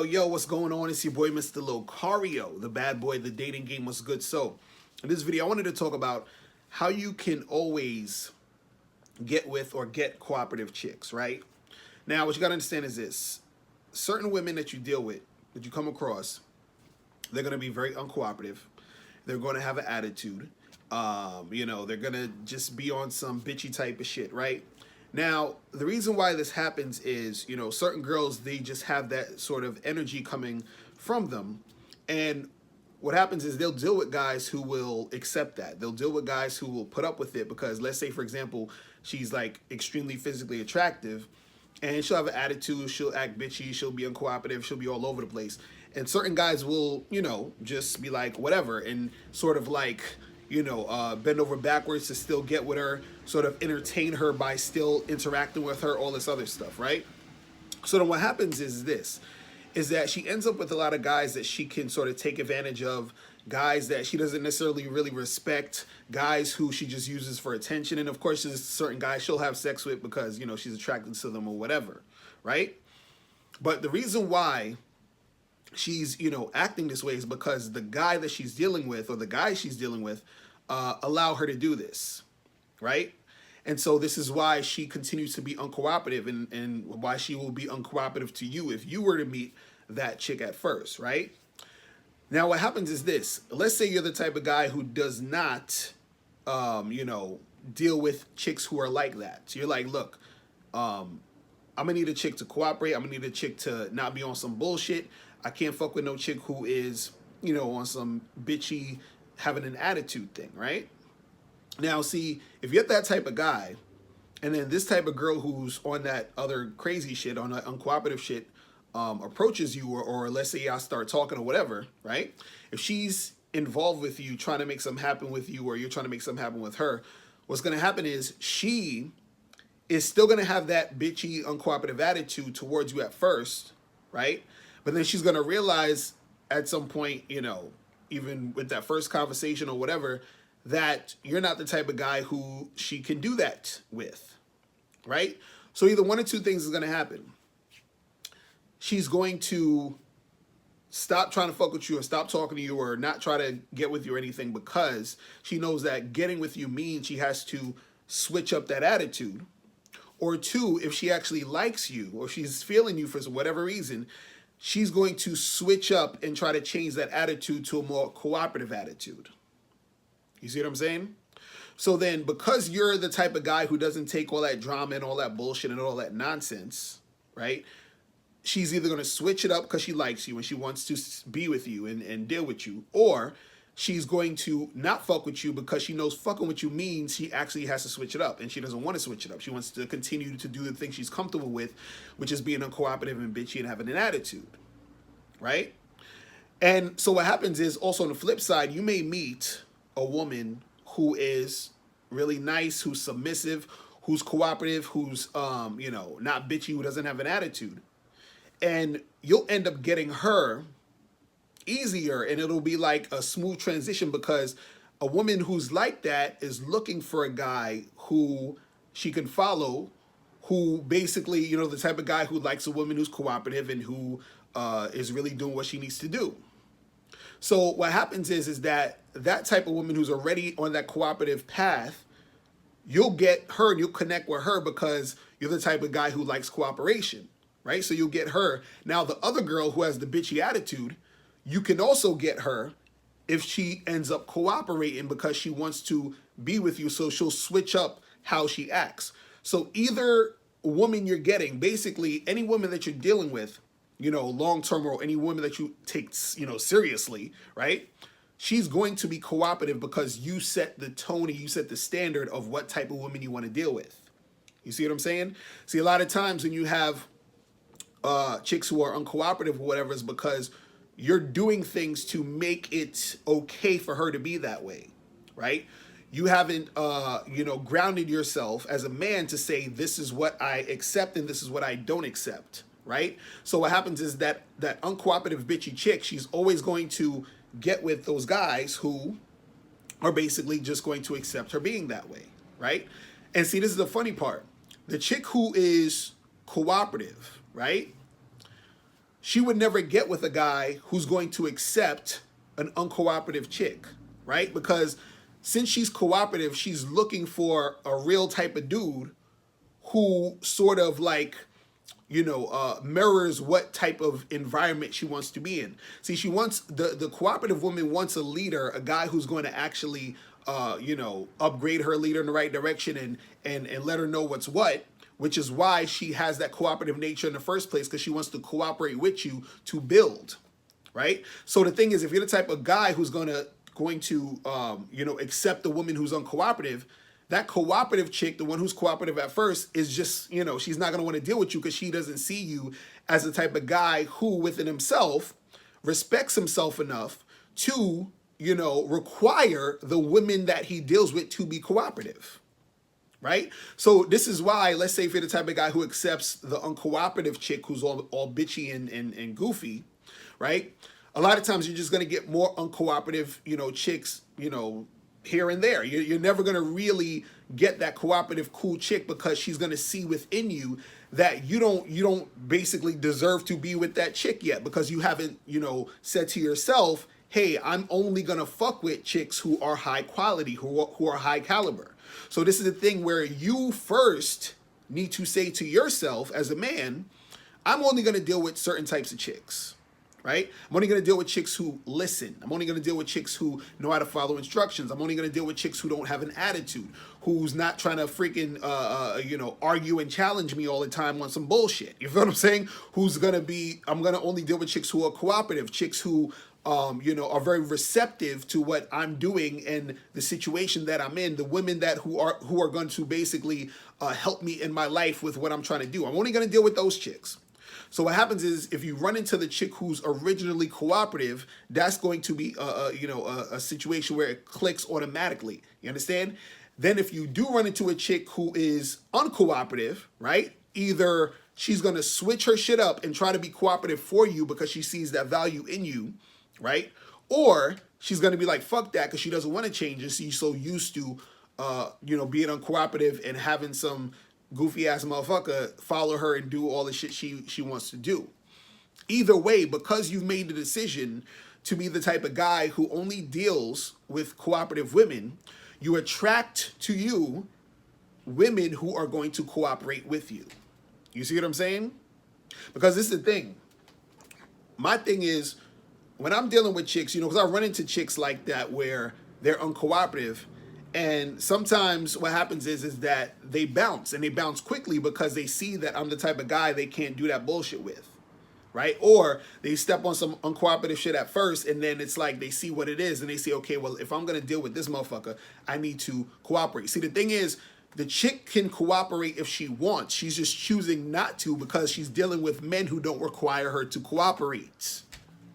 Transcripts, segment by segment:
Yo, what's going on? It's your boy, Mr. Locario, the bad boy. The dating game was good. So, in this video, I wanted to talk about how you can always get with or get cooperative chicks, right? Now, what you got to understand is this. Certain women that you deal with, that you come across, they're going to be very uncooperative. They're going to have an attitude. They're going to just be on some bitchy type of shit, right? Now, the reason why this happens is, certain girls, they just have that sort of energy coming from them. And what happens is they'll deal with guys who will accept that. They'll deal with guys who will put up with it because, let's say, for example, she's like extremely physically attractive and she'll have an attitude, she'll act bitchy, she'll be uncooperative, she'll be all over the place. And certain guys will, just be like, whatever, and sort of like, bend over backwards to still get with her, sort of entertain her by still interacting with her, all this other stuff, right? So then what happens is this, is that she ends up with a lot of guys that she can sort of take advantage of, guys that she doesn't necessarily really respect, guys who she just uses for attention. And of course, there's certain guys she'll have sex with because, she's attracted to them or whatever, right? But the reason why she's, acting this way is because the guy that she's dealing with or the guy she's dealing with allow her to do this, right? And so this is why she continues to be uncooperative and why she will be uncooperative to you if you were to meet that chick at first, right? Now, what happens is this. Let's say you're the type of guy who does not, deal with chicks who are like that. So you're like, look, I'm going to need a chick to cooperate. I'm going to need a chick to not be on some bullshit. I can't fuck with no chick who is, on some bitchy, having an attitude thing, right? Now, see, if you're that type of guy, and then this type of girl who's on that other crazy shit, on that uncooperative shit, approaches you, or let's say y'all start talking or whatever, right? If she's involved with you, trying to make something happen with you, or you're trying to make something happen with her, what's going to happen is she is still going to have that bitchy, uncooperative attitude towards you at first, right? But then she's going to realize at some point, even with that first conversation or whatever, that you're not the type of guy who she can do that with, right? So either one or two things is going to happen. She's going to stop trying to fuck with you or stop talking to you or not try to get with you or anything because she knows that getting with you means she has to switch up that attitude. Or two, if she actually likes you or she's feeling you for whatever reason, she's going to switch up and try to change that attitude to a more cooperative attitude. You see what I'm saying? So then, because you're the type of guy who doesn't take all that drama and all that bullshit and all that nonsense, right? She's either going to switch it up because she likes you and she wants to be with you and deal with you, or she's going to not fuck with you because she knows fucking with you means she actually has to switch it up, and she doesn't want to switch it up. She wants to continue to do the thing she's comfortable with, which is being uncooperative and bitchy and having an attitude, right? And so what happens is, also on the flip side, you may meet a woman who is really nice, who's submissive, who's cooperative, who's not bitchy, who doesn't have an attitude. And you'll end up getting her easier, and it'll be like a smooth transition because a woman who's like that is looking for a guy who she can follow, who basically, the type of guy who likes a woman who's cooperative and who is really doing what she needs to do. So what happens is that type of woman who's already on that cooperative path, you'll get her and you'll connect with her because you're the type of guy who likes cooperation, right? So you'll get her. Now, the other girl who has the bitchy attitude, you can also get her if she ends up cooperating because she wants to be with you, so she'll switch up how she acts. So either woman you're getting, basically any woman that you're dealing with, long-term, or any woman that you take, seriously, right? She's going to be cooperative because you set the tone and you set the standard of what type of woman you want to deal with. You see what I'm saying? See, a lot of times when you have chicks who are uncooperative or whatever, is because you're doing things to make it okay for her to be that way, right? You haven't, grounded yourself as a man to say, this is what I accept and this is what I don't accept, right? So what happens is that uncooperative bitchy chick, she's always going to get with those guys who are basically just going to accept her being that way, right? And see, this is the funny part. The chick who is cooperative, right? she would never get with a guy who's going to accept an uncooperative chick, right? Because since she's cooperative, she's looking for a real type of dude who sort of like, mirrors what type of environment she wants to be in. See, she wants, the cooperative woman wants a leader, a guy who's going to actually, upgrade her, leader in the right direction, and let her know what's what, which is why she has that cooperative nature in the first place, because she wants to cooperate with you to build, right? So the thing is, if you're the type of guy who's going to accept the woman who's uncooperative, that cooperative chick, the one who's cooperative at first, is just, she's not going to want to deal with you because she doesn't see you as the type of guy who within himself respects himself enough to, require the women that he deals with to be cooperative, right? So this is why, let's say if you're the type of guy who accepts the uncooperative chick who's all bitchy and goofy, right? A lot of times you're just going to get more uncooperative, chicks, here and there. You're never going to really get that cooperative cool chick because she's going to see within you that you don't basically deserve to be with that chick yet, because you haven't, said to yourself, hey, I'm only going to fuck with chicks who are high quality, who are high caliber. So this is the thing where you first need to say to yourself as a man, I'm only going to deal with certain types of chicks, right? I'm only going to deal with chicks who listen. I'm only going to deal with chicks who know how to follow instructions. I'm only going to deal with chicks who don't have an attitude, who's not trying to freaking, argue and challenge me all the time on some bullshit. You feel what I'm saying? I'm going to only deal with chicks who are cooperative, chicks who, are very receptive to what I'm doing and the situation that I'm in, the women who are going to basically help me in my life with what I'm trying to do. I'm only going to deal with those chicks. So what happens is, if you run into the chick who's originally cooperative, that's going to be a situation where it clicks automatically. You understand? Then if you do run into a chick who is uncooperative, right? Either she's going to switch her shit up and try to be cooperative for you because she sees that value in you, right? Or she's going to be like, fuck that, because she doesn't want to change and she's so used to, being uncooperative and having some goofy ass motherfucker follow her and do all the shit she wants to do. Either way, because you've made the decision to be the type of guy who only deals with cooperative women, you attract to you women who are going to cooperate with you. You see what I'm saying? Because this is the thing. My thing is, when I'm dealing with chicks, because I run into chicks like that where they're uncooperative, and sometimes what happens is that they bounce, and they bounce quickly because they see that I'm the type of guy they can't do that bullshit with, right? Or they step on some uncooperative shit at first, and then it's like they see what it is, and they say, okay, well, if I'm going to deal with this motherfucker, I need to cooperate. See, the thing is, the chick can cooperate if she wants. She's just choosing not to because she's dealing with men who don't require her to cooperate.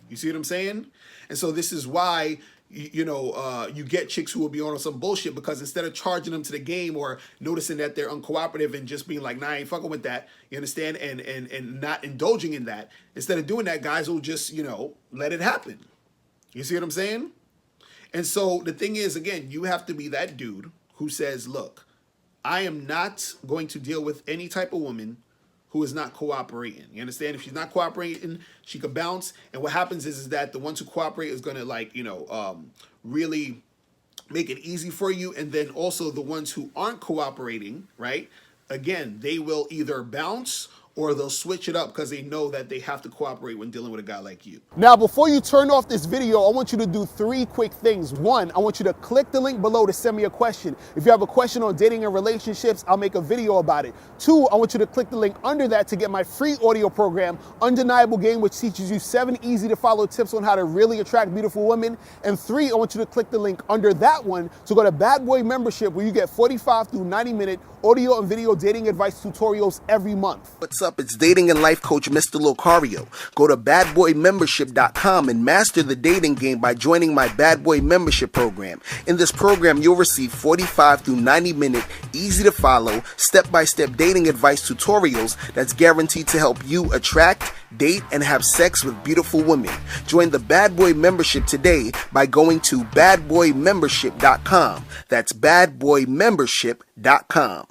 You see what I'm saying? And so this is why, you get chicks who will be on some bullshit, because instead of charging them to the game or noticing that they're uncooperative and just being like, nah, I ain't fucking with that, you understand? And not indulging in that. Instead of doing that, guys will just, let it happen. You see what I'm saying? And so the thing is, again, you have to be that dude who says, look, I am not going to deal with any type of woman who is not cooperating. You understand? If she's not cooperating, she could bounce. And what happens is that the ones who cooperate is going to really make it easy for you. And then also the ones who aren't cooperating, right? Again, they will either bounce or they'll switch it up because they know that they have to cooperate when dealing with a guy like you. Now, before you turn off this video, I want you to do 3 quick things. 1, I want you to click the link below to send me a question. If you have a question on dating and relationships, I'll make a video about it. 2, I want you to click the link under that to get my free audio program, Undeniable Game, which teaches you 7 easy to follow tips on how to really attract beautiful women. And 3, I want you to click the link under that one to go to Bad Boy Membership, where you get 45 through 90-minute audio and video dating advice tutorials every month. What's up? It's dating and life coach Mr. Locario. Go to badboymembership.com and master the dating game by joining my Bad Boy Membership program. In this program, you'll receive 45 through 90-minute, easy to follow, step-by-step dating advice tutorials that's guaranteed to help you attract, date, and have sex with beautiful women. Join the Bad Boy Membership today by going to badboymembership.com. That's badboymembership.com.